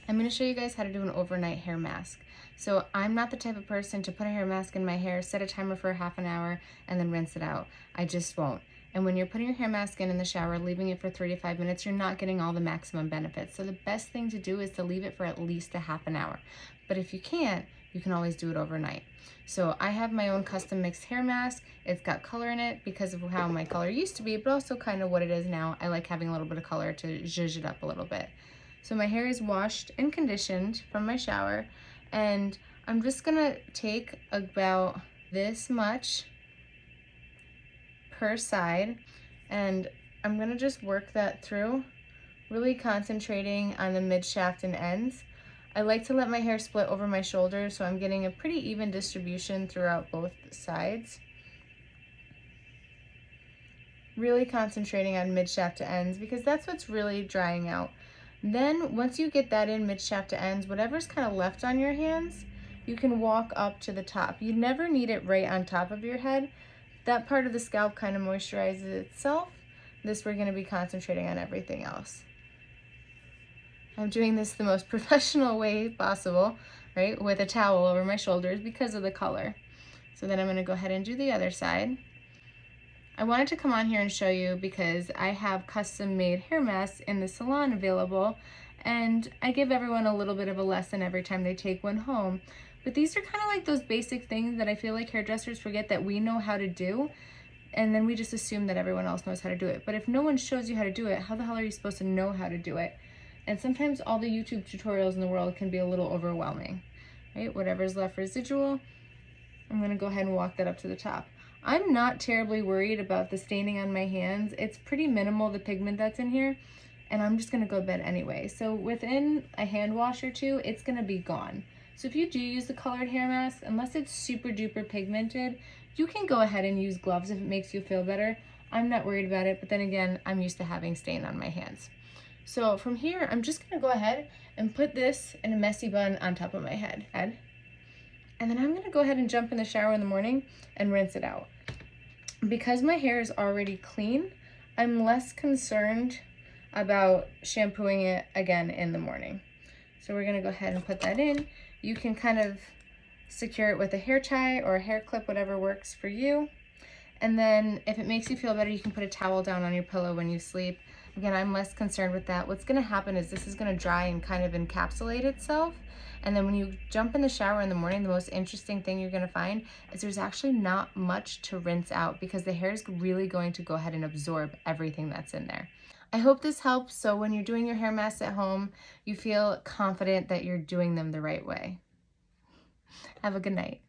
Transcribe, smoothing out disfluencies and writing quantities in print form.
I'm going to show you guys how to do an overnight hair mask. So I'm not the type of person to put a hair mask in my hair, set a timer for half an hour, and then rinse it out. I just won't. And when you're putting your hair mask in the shower, leaving it for 35 minutes, you're not getting all the maximum benefits. So the best thing to do is to leave it for at least a half an hour. But if you can't, you can always do it overnight. So I have my own custom mixed hair mask. It's got color in it because of how my color used to be, but also kind of what it is now. I like having a little bit of color to zhuzh it up a little bit. So my hair is washed and conditioned from my shower, and I'm just gonna take about this much per side, and I'm gonna just work that through, really concentrating on the mid shaft and ends. I like to let my hair split over my shoulders, so I'm getting a pretty even distribution throughout both sides. Really concentrating on mid shaft to ends because that's what's really drying out. Then once you get that in mid shaft to ends, whatever's kind of left on your hands, you can walk up to the top. You never need it right on top of your head. That part of the scalp kind of moisturizes itself. This we're going to be concentrating on everything else. I'm doing this the most professional way possible, right? With a towel over my shoulders because of the color. So then I'm going to go ahead and do the other side. I wanted to come on here and show you because I have custom made hair masks in the salon available, and I give everyone a little bit of a lesson every time they take one home. But these are kind of like those basic things that I feel like hairdressers forget that we know how to do, and then we just assume that everyone else knows how to do it. But if no one shows you how to do it, how the hell are you supposed to know how to do it? And sometimes all the YouTube tutorials in the world can be a little overwhelming, right? Whatever's left residual, I'm gonna go ahead and walk that up to the top. I'm not terribly worried about the staining on my hands. It's pretty minimal, the pigment that's in here, and I'm just gonna go to bed anyway. So within a hand wash or two, it's gonna be gone. So if you do use the colored hair mask, unless it's super duper pigmented, you can go ahead and use gloves if it makes you feel better. I'm not worried about it, but then again, I'm used to having stain on my hands. So from here, I'm just gonna go ahead and put this in a messy bun on top of my head. And then I'm gonna go ahead and jump in the shower in the morning and rinse it out. Because my hair is already clean, I'm less concerned about shampooing it again in the morning. So we're gonna go ahead and put that in. You can kind of secure it with a hair tie or a hair clip, whatever works for you. And then if it makes you feel better, you can put a towel down on your pillow when you sleep. Again, I'm less concerned with that. What's gonna happen is this is gonna dry and kind of encapsulate itself. And then when you jump in the shower in the morning, the most interesting thing you're gonna find is there's actually not much to rinse out because the hair is really going to go ahead and absorb everything that's in there. I hope this helps so when you're doing your hair masks at home, you feel confident that you're doing them the right way. Have a good night.